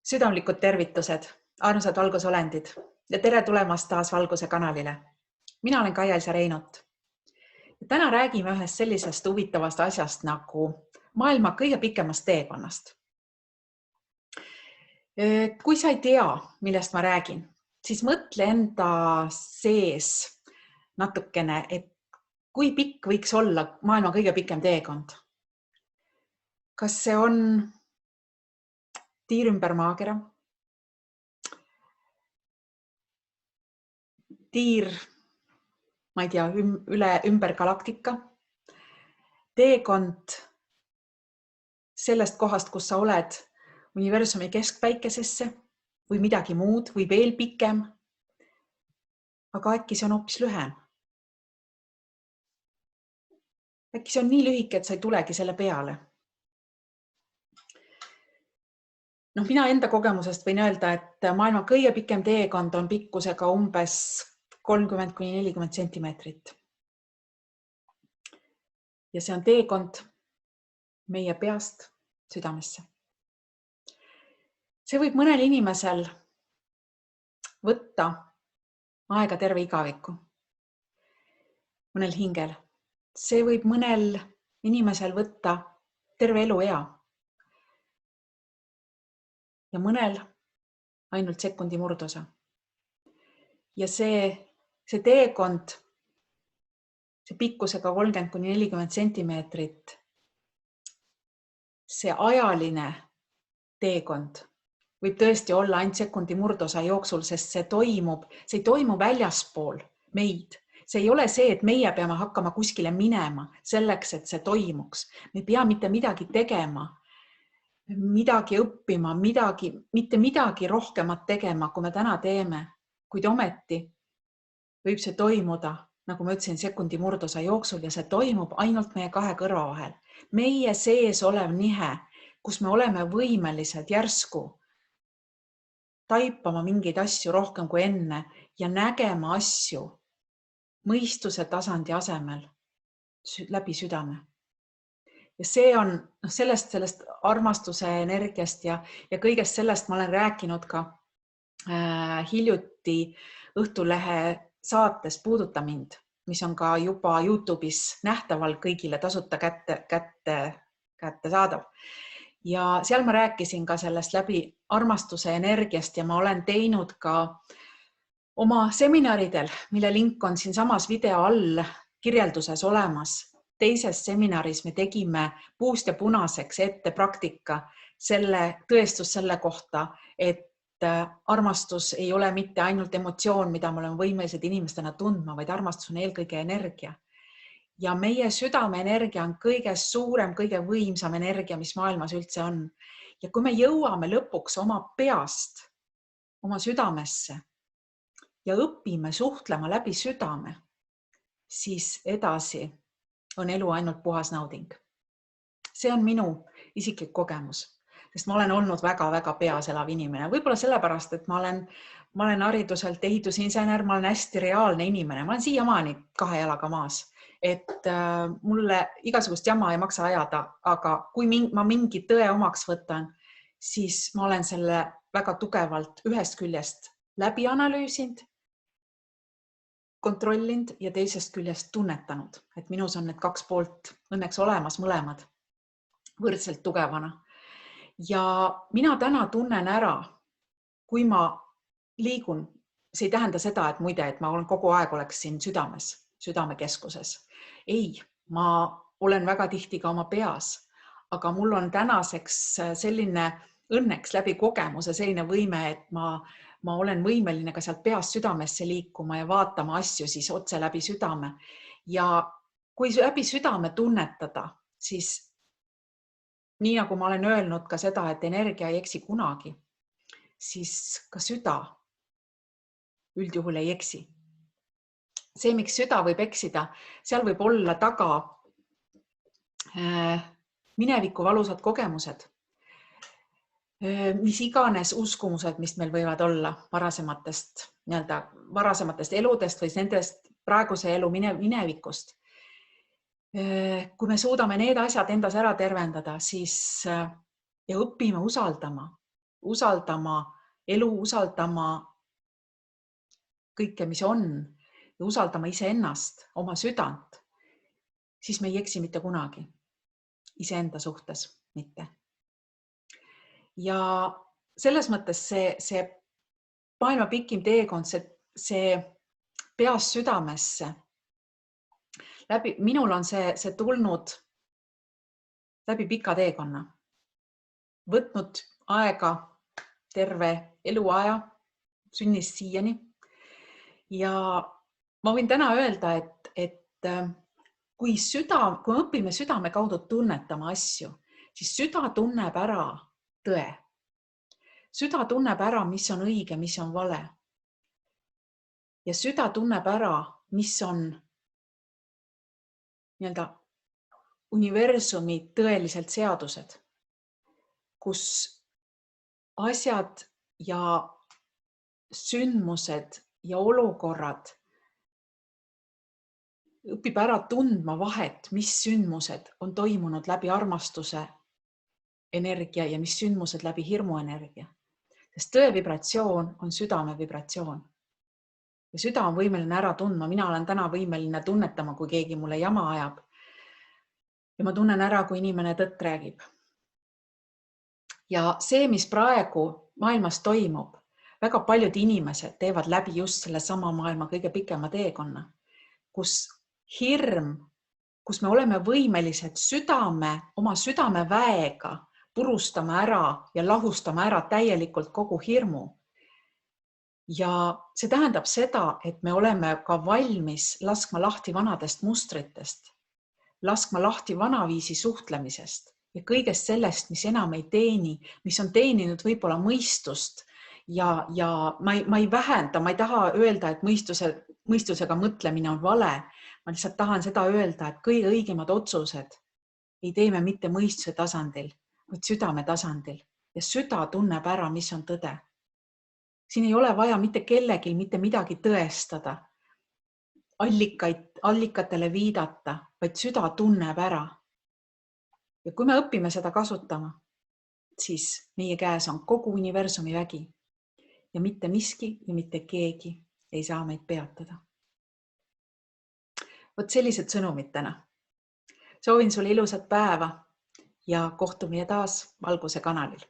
Südamlikud tervitused, armsad valgusolendid ja tere tulemast taas Valguse kanalile. Mina olen Kaia-Liisa Reinut. Täna räägime ühest sellisest huvitavast asjast nagu maailma kõige pikemast teekonnast. Kui sa ei tea, millest ma räägin, siis mõtle enda sees natukene, et kui pikk võiks olla maailma kõige pikem teekond. Kas see on tiir ümber maakera? Tiir, ma ei tea, ümber galaktika, teekond sellest kohast, kus sa oled universumi keskpäikesesse või midagi muud või veel pikem, aga äkki see on hoopis lühem. Äkki see on nii lühike, et sa ei tulegi selle peale. Mina enda kogemusest võin öelda, et maailma kõige pikem teekond on pikkusega umbes 30–40 sentimeetrit. Ja see on teekond meie peast südamesse. See võib mõnel inimesel võtta aega terve igaviku. Mõnel hingel. See võib mõnel inimesel võtta terve eluea. Ja mõnel ainult sekundi murdosa. Ja see teekond, see pikkusega 30–40 sentimeetrit, see ajaline teekond võib tõesti olla ainult sekundi murdosa jooksul, sest see ei toimu väljaspool meid. See ei ole see, et meie peame hakkama kuskile minema selleks, et see toimuks. Me ei pea mitte midagi tegema, midagi õppima, mitte midagi rohkemat tegema, kui me täna teeme, kuid ometi võib see toimuda, nagu ma ütlesin, sekundi murdosa jooksul ja see toimub ainult meie kahe kõrva vahel. Meie sees olev nihe, kus me oleme võimelised järsku taipama mingeid asju rohkem kui enne ja nägema asju mõistuse tasandi asemel läbi südame. Ja see on sellest armastuse energiast ja kõigest sellest ma olen rääkinud ka hiljuti Õhtulehe saates Puuduta mind, mis on ka juba YouTube'is nähtaval kõigile tasuta kätte saadav. Ja seal ma rääkisin ka sellest läbi armastuse energiast ja ma olen teinud ka oma seminaridel, mille link on siin samas video all kirjelduses olemas. Teises seminaris me tegime puust ja punaseks ette praktika, tõestus selle kohta, et armastus ei ole mitte ainult emotsioon, mida me oleme võimelised inimestena tundma, vaid armastus on eelkõige energia. Ja meie südame energia on kõige suurem, kõige võimsam energia, mis maailmas üldse on. Ja kui me jõuame lõpuks oma peast, oma südamesse ja õpime suhtlema läbi südame, siis edasi on elu ainult puhas nauding. See on minu isiklik kogemus, sest ma olen olnud väga-väga peas elav inimene. Võib-olla sellepärast, et ma olen hariduselt ehitusinsener, ma olen hästi reaalne inimene. Ma olen siiamaani kahe jalaga maas, et mulle igasugust jama ei maksa ajada, aga kui ma mingi tõe omaks võtan, siis ma olen selle väga tugevalt ühest küljest läbi analüüsinud, kontrollinud ja teisest küljest tunnetanud, et minus on need kaks poolt õnneks olemas mõlemad võrdselt tugevana. Ja mina täna tunnen ära, kui ma liigun, see ei tähenda seda, et muide, et ma kogu aeg oleks siin südames, südamekeskuses. Ei, ma olen väga tihti ka oma peas, aga mul on tänaseks selline õnneks läbi kogemuse selline võime, et ma olen võimeline ka sealt peast südamesse liikuma ja vaatama asju siis otse läbi südame. Ja kui läbi südame tunnetada, siis nii nagu ma olen öelnud ka seda, et energia ei eksi kunagi, siis ka süda üldjuhul ei eksi. See, miks süda võib eksida, seal võib olla taga mineviku valusad kogemused, mis iganes uskumused, mis meil võivad olla varasematest eludest või nendest praeguse elu minevikust. Kui me suudame need asjad endas ära tervendada, siis ja õpime usaldama usaldama elu, usaldama kõike, mis on ja usaldama iseennast, oma südant, siis me ei eksi mitte kunagi. Iseenda suhtes mitte. Ja selles mõttes see maailma pikim teekond, see peast südamesse. Minul on see tulnud läbi pika teekonna. Võtnud aega terve eluaja, sünnist siiani. Ja ma võin täna öelda, et kui me õpime südame kaudu tunnetama asju, siis süda tunneb ära tõe. Süda tunneb ära, mis on õige, mis on vale. Ja süda tunneb ära, mis on nii-öelda universumi tõeliselt seadused, kus asjad ja sündmused ja olukorrad õpib ära tundma vahet, mis sündmused on toimunud läbi armastuse energia ja mis sündmused läbi hirmuenergia. Sest tõe vibratsioon on südame vibratsioon. Ja süda on võimeline ära tundma. Mina olen täna võimeline tunnetama, kui keegi mulle jama ajab. Ja ma tunnen ära, kui inimene tõtt räägib. Ja see, mis praegu maailmas toimub, väga paljud inimesed teevad läbi just selle sama maailma kõige pikema teekonna, kus hirm, kus me oleme võimelised oma südameväega purustama ära ja lahustama ära täielikult kogu hirmu. Ja see tähendab seda, et me oleme ka valmis laskma lahti vanadest mustritest, laskma lahti vanaviisi suhtlemisest ja kõigest sellest, mis enam ei teeni, mis on teeninud võib-olla mõistust ja ma ei vähenda, ma ei taha öelda, et mõistusega mõtlemine on vale. Ma lihtsalt tahan seda öelda, et kõige õigemad otsused ei tee me mitte mõistuse tasandil, vaid südame tasandil ja süda tunneb ära, mis on tõde. Siin ei ole vaja mitte kellelgi mitte midagi tõestada, allikatele viidata, vaid süda tunneb ära. Ja kui me õpime seda kasutama, siis meie käes on kogu universumi vägi ja mitte miski ja mitte keegi ei saa meid peatada. Vot sellised sõnumid täna. Soovin sulle ilusat päeva ja kohtumine taas Valguse kanalil.